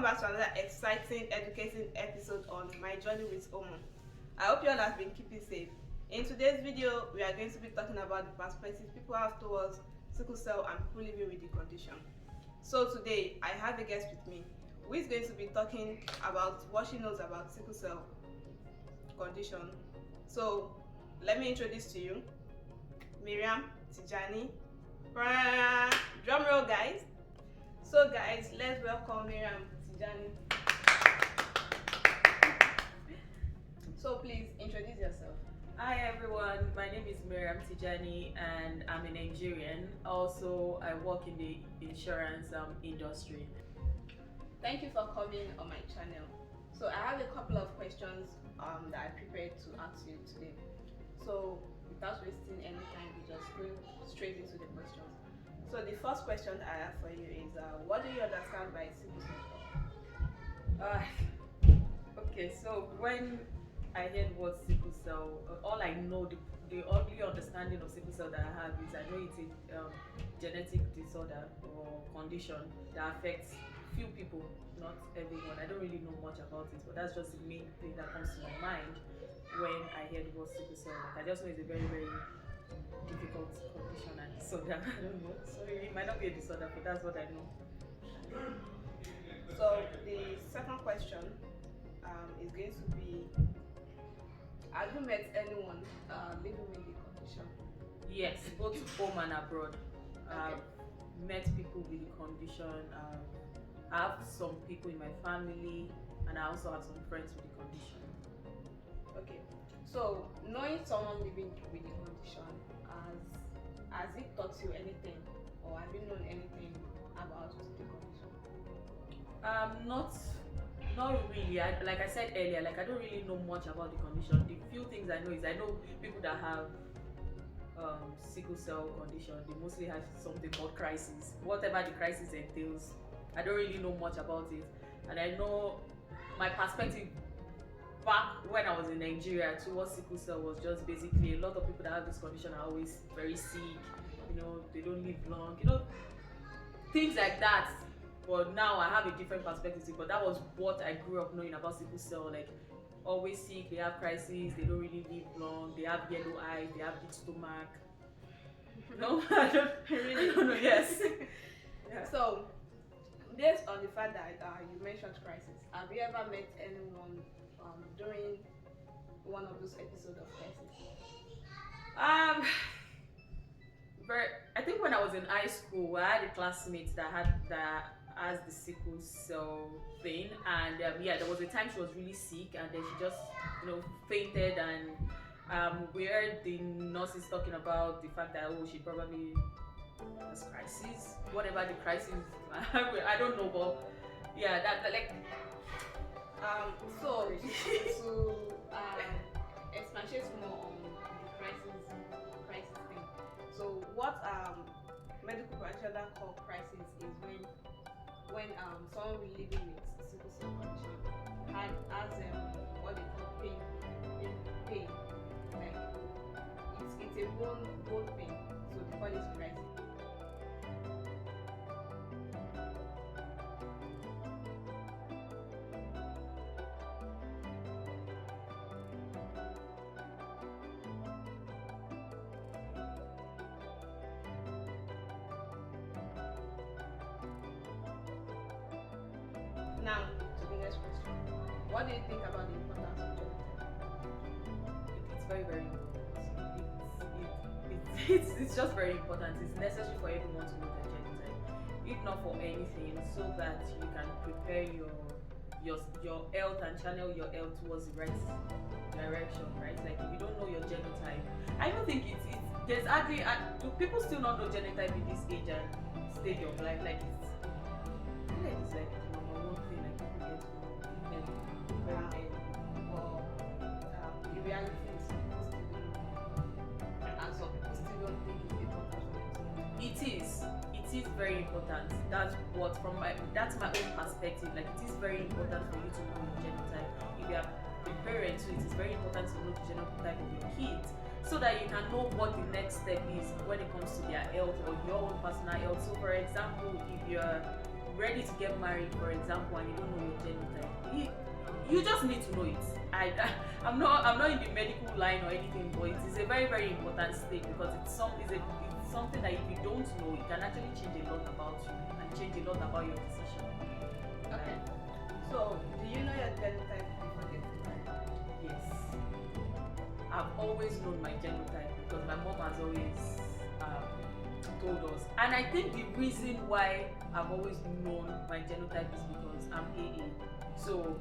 welcome back to another exciting, educating episode on my journey with Omo. I hope you all have been keeping safe. In today's video, we are going to be talking about the perspective people have towards sickle cell and people living with the condition. So today, I have a guest with me who is going to be talking about what she knows about sickle cell condition. So let me introduce to you Miriam Tijani. Drum roll, guys. So guys, let's welcome Miriam Tijani. So please introduce yourself. Hi everyone, my name is Miriam Tijani and I'm a Nigerian. Also, I work in the insurance industry. Thank you for coming on my channel. So I have a couple of questions that I prepared to ask you today. So without wasting any time, we just go straight into the questions. So the first question I have for you is, what do you understand by sickle cell? Okay, so when I heard what sickle cell, all I know, the only understanding of sickle cell that I have is I know it's a genetic disorder or condition that affects few people, not everyone. I don't really know much about it, but that's just the main thing that comes to my mind when I heard what sickle cell. Like, I just know it's a very, very difficult condition and disorder. I don't know. Sorry, it might not be a disorder, but that's what I know. So the second question is going to be, have you met anyone living with the condition? Yes, both home and abroad. I've met people with the condition. I have some people in my family, and I also have some friends with the condition. Okay, so knowing someone living with the condition, has it taught you anything, or have you known anything about the condition? Not really. Like I said earlier, like I don't really know much about the condition. The few things I know is I know people that have sickle cell condition. They mostly have something called crisis. Whatever the crisis entails, I don't really know much about it. And I know my perspective back when I was in Nigeria towards sickle cell was just basically a lot of people that have this condition are always very sick. You know, they don't live long. You know, things like that. But now I have a different perspective. But that was what I grew up knowing about sickle cell. Like, always sick, they have crises, they don't really live long, they have yellow eyes, they have big stomach. No, I don't know. Yes. Yeah. So, based on the fact that you mentioned crisis, have you ever met anyone during one of those episodes of crisis? I think when I was in high school, I had a classmate that has the sickle cell thing, and yeah, there was a time she was really sick, and then she just fainted, and we heard the nurses talking about the fact that she probably has crisis, whatever the crisis. I don't know, but yeah, that like. So to expatiate more on the crisis thing. So what medical practitioner call crisis is when someone living with sickle cell condition has what they call pain. Like it's a bone pain. So they call it crisis. Now, to the next question. What do you think about the importance of genotype? It's very, very important. It's just very important. It's necessary for everyone to know their genotype, if not for anything, so that you can prepare your health and channel your health towards the right direction, right? Like if you don't know your genotype, I don't think there's hardly do people still not know genotype in this age and stage of life. Like it's like number one thing, like people get to know very early. Or the reality is people still don't know, and some people still don't think it's important for them to know. It is very important. That's my own perspective. Like it is very important for you to know your genotype. If you are a parent, so it is very important to know the genotype of your kids, so that you can know what the next step is when it comes to their health or your own personal health. So for example, if you're ready to get married, for example, and you don't know your genotype, you just need to know it. I'm not in the medical line or anything, but it is a very, very important stage because it's something that if you don't know, it can actually change a lot about you and change a lot about your decision. Okay. So, do you know your genotype before getting married? Yes. I've always known my genotype because my mom has always told us. And I think the reason why I've always known my genotype is because I'm AA. So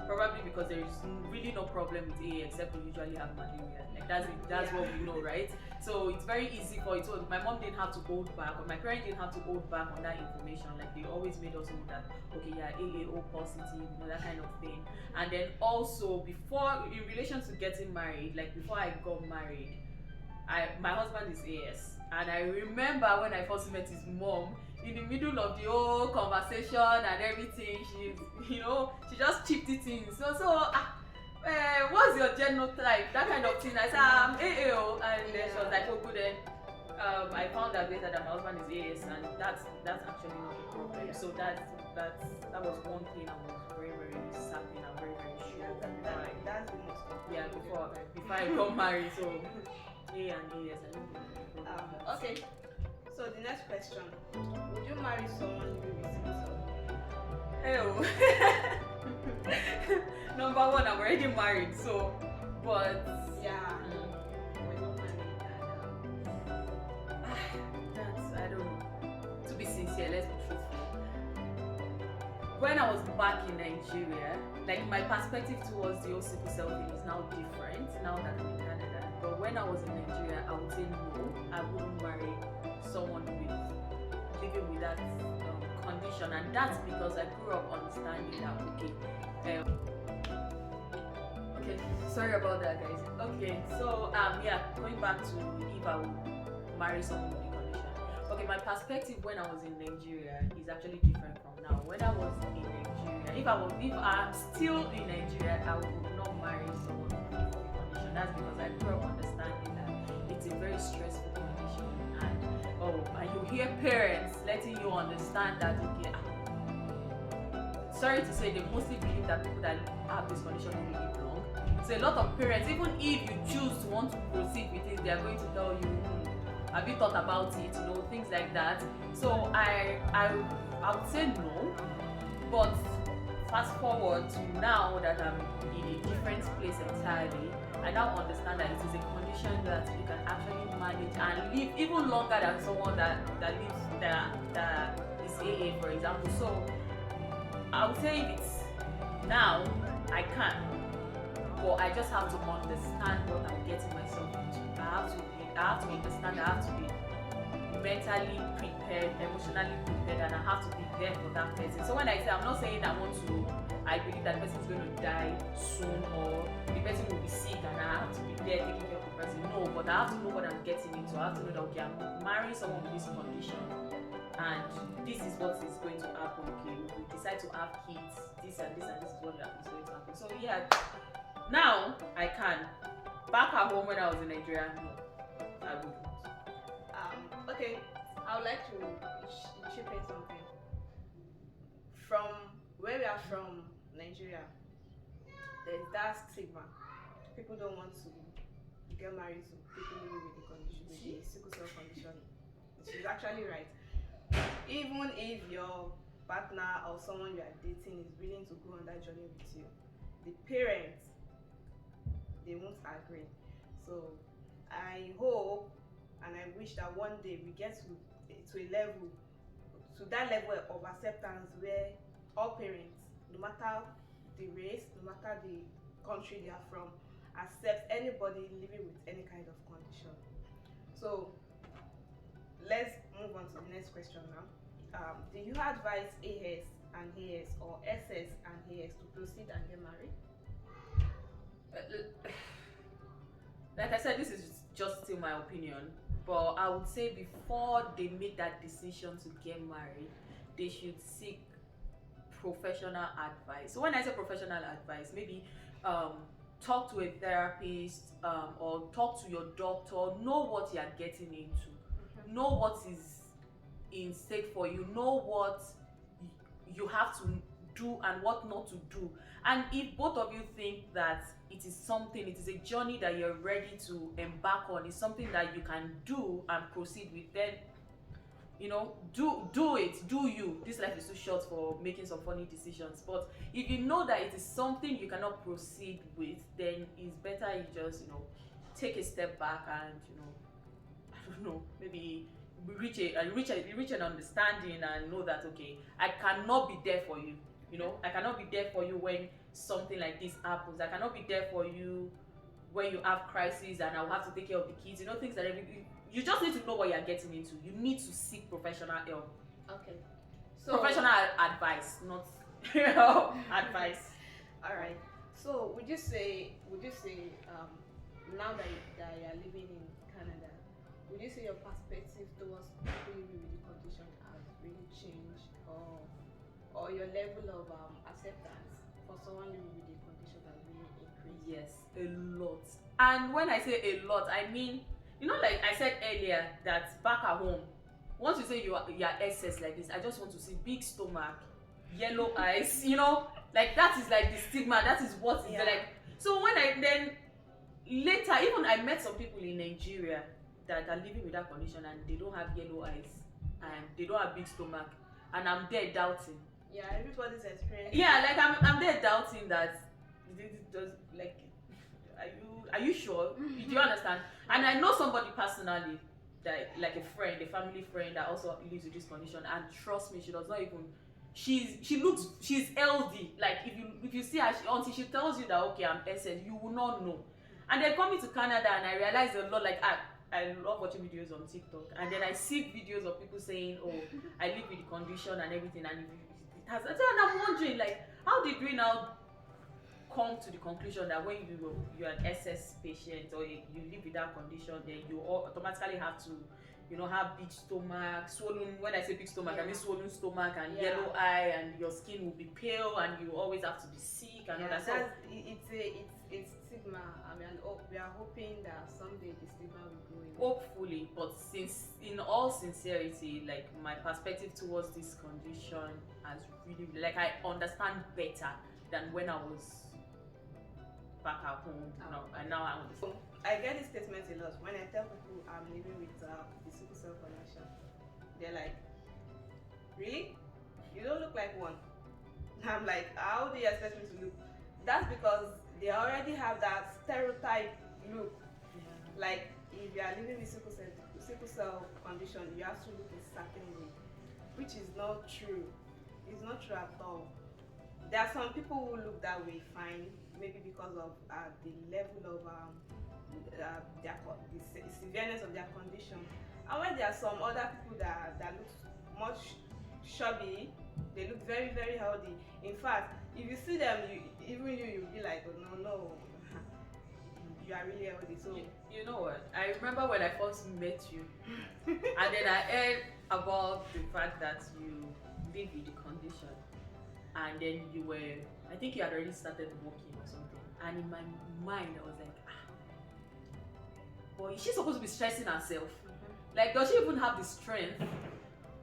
probably because there is really no problem with AA except we usually have malaria. Like that's it. That's what we know, right? So it's very easy for it. So my mom didn't have to hold back, or my parents didn't have to hold back on that information. Like they always made us know that okay, yeah, AA, O positive, that kind of thing. And then also before, in relation to getting married, like before I got married, my husband is AS, and I remember when I first met his mom, in the middle of the whole conversation and everything, she just chipped it in. What's your genotype? That kind of thing. I said, I'm AAO, and then she was like, oh, good. Then I found out later that my husband is AS, and that's actually not a problem. Yeah. So that was one thing I was very, very certain and very, very sure. That's the most important. Yeah, before I got married, so A and AS, I don't think it's a problem. Okay. So the next question: would you marry someone living with sickle? Hell. Number one, I'm already married, so but yeah. We're not married, that's, I don't know. To be sincere, let's be truthful. When I was back in Nigeria, like my perspective towards the whole sickle cell thing is now different now that I'm in Canada. But when I was in Nigeria, I would say no, I wouldn't marry someone living with that condition, and that's because I grew up understanding that okay, sorry about that, guys. Okay, so going back to if I would marry someone with the condition. Okay, my perspective when I was in Nigeria is actually different from now. When I was in Nigeria, if I'm still in Nigeria, I would not marry someone with the condition. That's because I grew up understanding that it's a very stressful condition, and you hear parents letting you understand that okay, sorry to say, they mostly believe that people that have this condition will live long. So a lot of parents, even if you choose to want to proceed with it, they are going to tell you, have you thought about it, things like that. So I would say no, but fast forward to now that I'm in a different place entirely, I now understand that it is a condition that you can actually manage and live even longer than someone that is AA, for example. So I would say if it's now, I can, but I just have to understand what I'm getting myself into. I have to understand, I have to be mentally prepared, emotionally prepared, and I have to be there for that person. So when I say, I'm not saying I believe that the person is going to die soon or the person will be sick and I have to be there taking care of the person. No, but I have to know what I'm getting into. I have to know that okay, I'm marrying someone with this condition, and this is what is going to happen. Okay, we decide to have kids, this and this and this is what is going to happen. So yeah, now I can. Back at home when I was in Nigeria, no, I wouldn't. Okay, I would like to chip in something. From where we are from, Nigeria, there's that stigma. People don't want to get married to people living with the condition, with the sickle cell condition. She's actually right. Even if your partner or someone you are dating is willing to go on that journey with you, the parents, they won't agree. So I hope and I wish that one day we get to that level of acceptance where all parents, no matter the race, no matter the country they are from, accept anybody living with any kind of condition. So let's move on to the next question now. Do you advise AS and AS or SS and AS to proceed and get married? Like I said, this is just still my opinion, but I would say before they make that decision to get married, they should seek professional advice. So when I say professional advice, maybe talk to a therapist or talk to your doctor, know what you are getting into, know what is in stake for you, know what you have to do and what not to do. And if both of you think that it is something, it is a journey that you're ready to embark on, it's something that you can do and proceed with, then do it, do you. This life is too short for making some funny decisions. But if you know that it is something you cannot proceed with, then it's better you just take a step back and I don't know, maybe reach an understanding and know that, okay, I cannot be there for you. I cannot be there for you when something like this happens. I cannot be there for you when you have crises and I'll have to take care of the kids. Things that you just need to know what you're getting into. You need to seek professional help. Okay. So professional advice, not advice. All right. So would you say now that you're living in Canada, would you say your perspective towards people living with the condition has really changed, or your level of acceptance for someone living with the condition has really increased? Yes, a lot. And when I say a lot, I mean, like I said earlier, that back at home, once you say you're SS like this, I just want to see big stomach, yellow eyes, like that is like the stigma. That is what is like. So when then later, even I met some people in Nigeria that are living with that condition and they don't have yellow eyes and they don't have big stomach, and I'm there doubting. Yeah, everybody's experience. Yeah, like I'm there doubting that it does, like, are you sure? Do you understand? And I know somebody personally, that like a friend, a family friend that also lives with this condition, and trust me, she does not even, she's healthy. Like if you see her, until she tells you that, okay, I'm SS, you will not know. And then coming to Canada, and I realized a lot, like I love watching videos on TikTok, and then I see videos of people saying, oh, I live with the condition and everything, and and I'm wondering, like, how did we now come to the conclusion that when you're an SS patient or you live with that condition, then you automatically have to, have big stomach, swollen. When I say big stomach, I mean swollen stomach and yellow eye, and your skin will be pale, and you always have to be sick and all that. So it's stigma. I mean, we are hoping that someday the stigma will go away. Hopefully, but since, in all sincerity, like, my perspective towards this condition has really, like, I understand better than when I was back at home. And now I understand. I get this statement a lot when I tell people I'm living with the sickle cell condition. They're like, really? You don't look like one. I'm like, how do you expect me to look? That's because they already have that stereotype look. Like, if you are living with sickle cell condition, you have to look a certain way, which is not true. It's not true at all. There are some people who look that way fine, maybe because of the level of the severeness of their condition. And when there are some other people that look much chubby, they look very, very healthy. In fact, if you see them, you'll be like, oh, no, you are really healthy. So you know what? I remember when I first met you, and then I heard about the fact that you live with the condition, and then I think you had already started working or something. And in my mind, I was like, but is she supposed to be stressing herself? Like, does she even have the strength?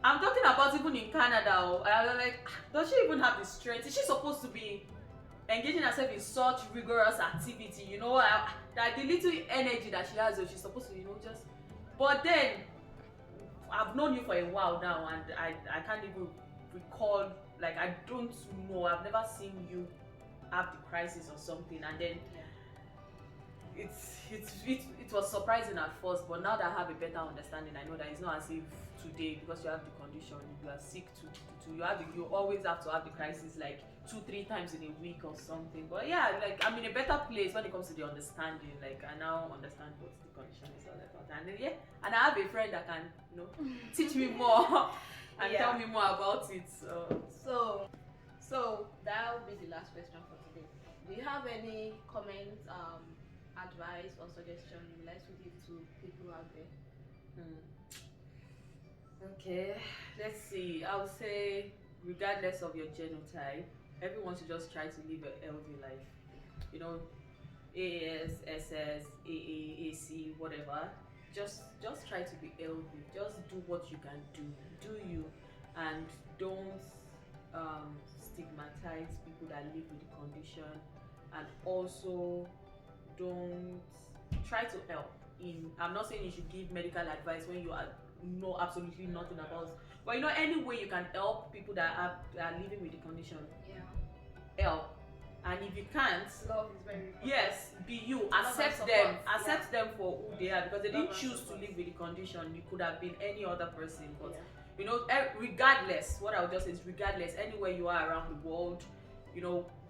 I'm talking about even in Canada. I was like, does she even have the strength? Is she supposed to be engaging herself in such rigorous activity? That the little energy that she has, she's supposed to, just. But then, I've known you for a while now, and I can't even recall. Like, I don't know. I've never seen you have the crisis or something, and then it was surprising at first, but now that I have a better understanding, I know that it's not as if today, because you have the condition, you are sick you always have to have the crisis like 2-3 times in a week or something. But yeah, like, I'm in a better place when it comes to the understanding. Like, I now understand what the condition is all about, and and I have a friend that can teach me more and tell me more about it. So that will be the last question for today. Do you have any comments, advice, or suggestion you'd like to give to people out there? Okay, let's see. I would say, regardless of your genotype, everyone should just try to live a healthy life. AAS, SS, AA, AC, whatever. Just try to be healthy. Just do what you can do. Do you, and don't stigmatize people that live with the condition, and also don't try to help. I'm not saying you should give medical advice when you know absolutely nothing about, but any way you can help people that are living with the condition, help. And if you can't, love is very important. yes, be you, accept them for who they are, because they didn't choose to live with the condition. You could have been any other person, but regardless, what I would just say is, regardless, anywhere you are around the world,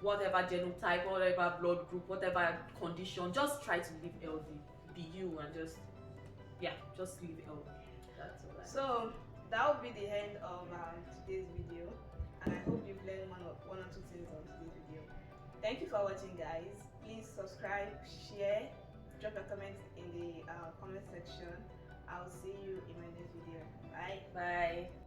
whatever genotype, whatever blood group, whatever condition, just try to live healthy, be you, and just live healthy. That's all. So that will be the end of today's video, and I hope you've learned one or two things on today's video. Thank you for watching, guys. Please subscribe, share, drop your comments in the comment section. I'll see you in my next video. Bye. Bye.